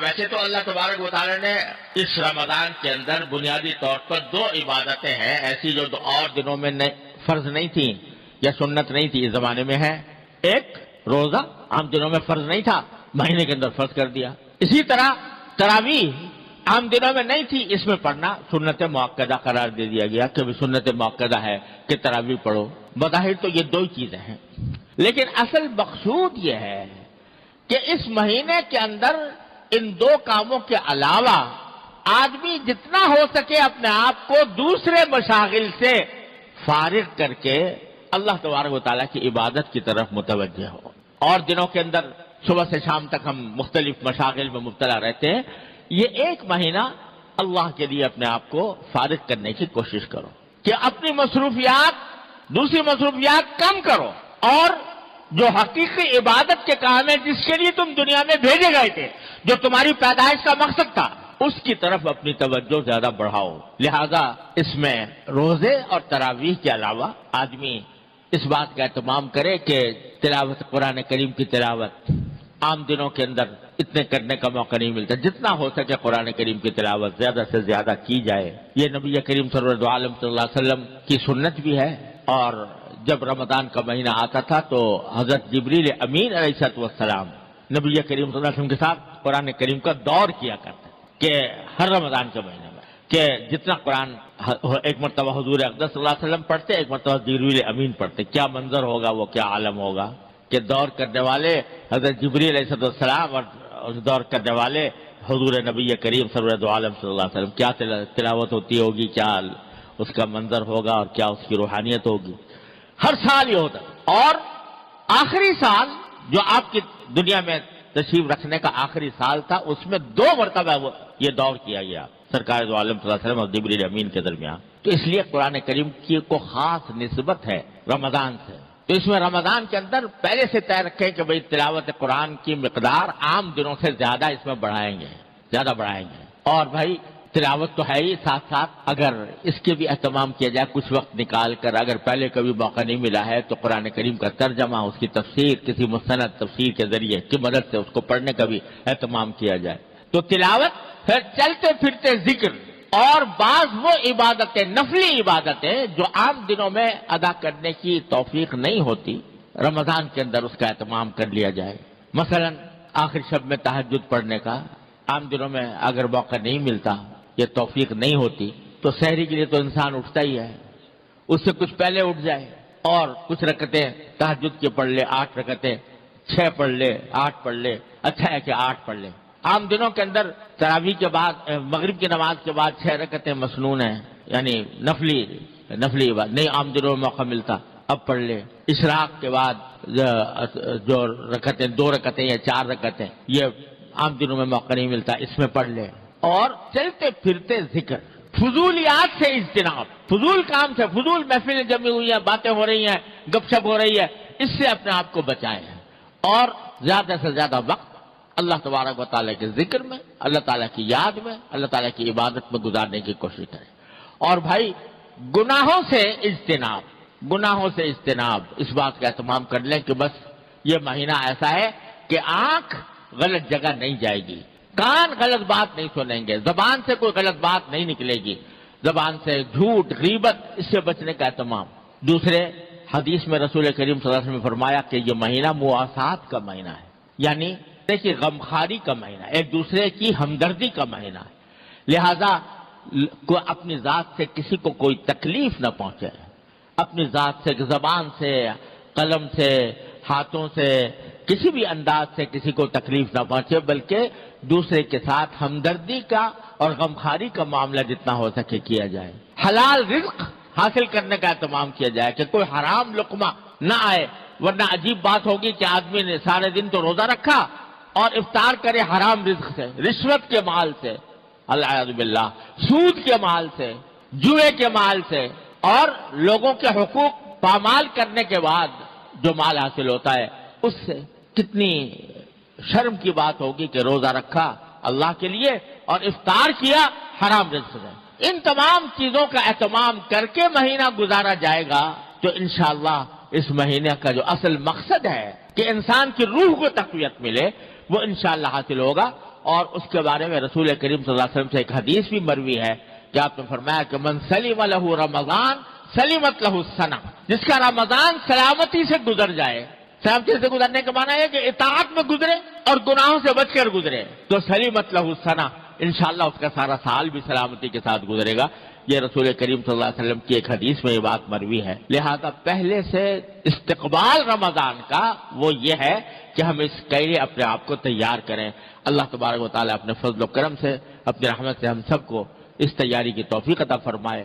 ویسے تو اللہ تبارک و تعالیٰ نے اس رمضان کے اندر بنیادی طور پر 2 عبادتیں ہیں ایسی جو اور دنوں میں فرض نہیں تھیں یا سنت نہیں تھی، اس زمانے میں ہے۔ ایک روزہ عام دنوں میں فرض نہیں تھا، مہینے کے اندر فرض کر دیا۔ اسی طرح تراویح عام دنوں میں نہیں تھی، اس میں پڑھنا سنت مؤکدہ قرار دے دیا گیا کہ سنت مؤکدہ ہے کہ تراویح پڑھو۔ بظاہر تو یہ 2 چیزیں ہیں، لیکن اصل مقصود یہ ہے کہ اس مہینے کے اندر ان 2 کاموں کے علاوہ آدمی جتنا ہو سکے اپنے آپ کو دوسرے مشاغل سے فارغ کر کے اللہ تبارک و تعالیٰ کی عبادت کی طرف متوجہ ہو۔ اور دنوں کے اندر صبح سے شام تک ہم مختلف مشاغل میں مبتلا رہتے ہیں، یہ ایک مہینہ اللہ کے لیے اپنے آپ کو فارغ کرنے کی کوشش کرو کہ اپنی مصروفیات، دوسری مصروفیات کم کرو، اور جو حقیقی عبادت کے کام ہے جس کے لیے تم دنیا میں بھیجے گئے تھے، جو تمہاری پیدائش کا مقصد تھا، اس کی طرف اپنی توجہ زیادہ بڑھاؤ۔ لہذا اس میں روزے اور تراویح کے علاوہ آدمی اس بات کا اہتمام کرے کہ تلاوت قرآن کریم کی تلاوت عام دنوں کے اندر اتنے کرنے کا موقع نہیں ملتا، جتنا ہو سکے قرآن کریم کی تلاوت زیادہ سے زیادہ کی جائے۔ یہ نبی کریم صلی اللہ علیہ وسلم کی سنت بھی ہے، اور جب رمضان کا مہینہ آتا تھا تو حضرت جبریل امین علیہ السلام نبی کریم صلی اللہ علیہ وسلم کے ساتھ قرآن کریم کا دور کیا کرتے کہ ہر رمضان کے مہینے میں کہ جتنا قرآن ایک مرتبہ حضور اقدس صلی اللہ علیہ وسلم پڑھتے، ایک مرتبہ جبریل امین پڑھتے، کیا منظر ہوگا، وہ کیا عالم ہوگا کہ دور کرنے والے حضرت جبریل علیہ السلام اور دور کرنے والے حضور نبی کریم صلی اللہ علیہ وسلم، کیا تلاوت ہوتی ہوگی، کیا اس کا منظر ہوگا اور کیا اس کی روحانیت ہوگی۔ ہر سال یہ ہوتا، اور آخری سال جو آپ کی دنیا میں تشریف رکھنے کا آخری سال تھا، اس میں 2 مرتبہ یہ دور کیا گیا سرکار دو عالم صلی اللہ علیہ وسلم اور جبریل امین کے درمیان۔ تو اس لیے قرآن کریم کی کو خاص نسبت ہے رمضان سے، تو اس میں رمضان کے اندر پہلے سے طے رکھیں کہ بھئی تلاوت قرآن کی مقدار عام دنوں سے زیادہ اس میں بڑھائیں گے، زیادہ بڑھائیں گے۔ اور بھائی تلاوت تو ہے ہی، ساتھ ساتھ اگر اس کے بھی اہتمام کیا جائے کچھ وقت نکال کر، اگر پہلے کبھی موقع نہیں ملا ہے تو قرآن کریم کا ترجمہ، اس کی تفسیر کسی مستند تفسیر کے ذریعے کی مدد سے اس کو پڑھنے کا بھی اہتمام کیا جائے۔ تو تلاوت، پھر چلتے پھرتے ذکر، اور بعض وہ عبادتیں، نفلی عبادتیں جو عام دنوں میں ادا کرنے کی توفیق نہیں ہوتی، رمضان کے اندر اس کا اہتمام کر لیا جائے۔ مثلا آخر شب میں تہجد پڑھنے کا عام دنوں میں اگر موقع نہیں ملتا، یہ توفیق نہیں ہوتی، تو سحری کے لیے تو انسان اٹھتا ہی ہے، اس سے کچھ پہلے اٹھ جائے اور کچھ رکعتیں تہجد کی پڑھ لے، 8 رکعتیں، 6 پڑھ لے، 8 پڑھ لے، اچھا ہے کہ 8 پڑھ لے۔ عام دنوں کے اندر تراویح کے بعد، مغرب کی نماز کے بعد 6 رکعتیں مسنون ہیں، یعنی نفلی عبادت نہیں عام دنوں میں موقع ملتا، اب پڑھ لے۔ اشراق کے بعد جو رکعتیں، 2 رکعتیں یا 4 رکعتیں، یہ عام دنوں میں موقع نہیں ملتا، اس میں پڑھ لے۔ اور چلتے پھرتے ذکر، فضولیات سے اجتناب، فضول کام سے، فضول محفلیں جمی ہوئی ہیں، باتیں ہو رہی ہیں، گپ شپ ہو رہی ہے، اس سے اپنے آپ کو بچائیں، اور زیادہ سے زیادہ وقت اللہ تبارک و تعالیٰ کے ذکر میں، اللہ تعالیٰ کی یاد میں، اللہ تعالیٰ کی عبادت میں گزارنے کی کوشش کریں۔ اور بھائی گناہوں سے اجتناب، اس بات کا اہتمام کر لیں کہ بس یہ مہینہ ایسا ہے کہ آنکھ غلط جگہ نہیں جائے گی، کان غلط بات نہیں سنیں گے، زبان سے کوئی غلط بات نہیں نکلے گی، زبان سے جھوٹ، غیبت، اس سے بچنے کا اہتمام۔ دوسرے حدیث میں رسول کریم صلی اللہ علیہ وسلم نے فرمایا کہ یہ مہینہ مواسات کا مہینہ ہے، یعنی کہ غمخواری کا مہینہ، ایک دوسرے کی ہمدردی کا مہینہ ہے، لہذا اپنی ذات سے کسی کو کوئی تکلیف نہ پہنچے، اپنی ذات سے، زبان سے، قلم سے، ہاتھوں سے، کسی بھی انداز سے کسی کو تکلیف نہ پہنچے، بلکہ دوسرے کے ساتھ ہمدردی کا اور غمخواری کا معاملہ جتنا ہو سکے کیا جائے۔ حلال رزق حاصل کرنے کا اہتمام کیا جائے کہ کوئی حرام لقمہ نہ آئے، ورنہ عجیب بات ہوگی کہ آدمی نے سارے دن تو روزہ رکھا اور افطار کرے حرام رزق سے، رشوت کے مال سے، العیاذ باللہ، سود کے مال سے، جوئے کے مال سے، اور لوگوں کے حقوق پامال کرنے کے بعد جو مال حاصل ہوتا ہے اس سے کتنی شرم کی بات ہوگی کہ روزہ رکھا اللہ کے لیے اور افطار کیا حرام رزق سے۔ ان تمام چیزوں کا اہتمام کر کے مہینہ گزارا جائے گا تو انشاءاللہ اس مہینے کا جو اصل مقصد ہے کہ انسان کی روح کو تقویت ملے، وہ انشاءاللہ حاصل ہوگا، اور اس کے بارے میں رسول کریم صلی اللہ علیہ وسلم سے ایک حدیث بھی مروی ہے کہ آپ نے فرمایا کہ من سلم لہ رمضان سلمت لہ السنہ، جس کا رمضان سلامتی سے گزر جائے، سلامتی سے گزرنے کا معنی ہے کہ اطاعت میں گزرے اور گناہوں سے بچ کر گزرے، تو سلمت لہ السنہ، انشاءاللہ اس کا سارا سال بھی سلامتی کے ساتھ گزرے گا۔ یہ رسول کریم صلی اللہ علیہ وسلم کی ایک حدیث میں یہ بات مروی ہے۔ لہذا پہلے سے استقبال رمضان کا وہ یہ ہے کہ ہم اس کے لیے اپنے آپ کو تیار کریں۔ اللہ تبارک و تعالیٰ اپنے فضل و کرم سے، اپنی رحمت سے ہم سب کو اس تیاری کی توفیق عطا فرمائے۔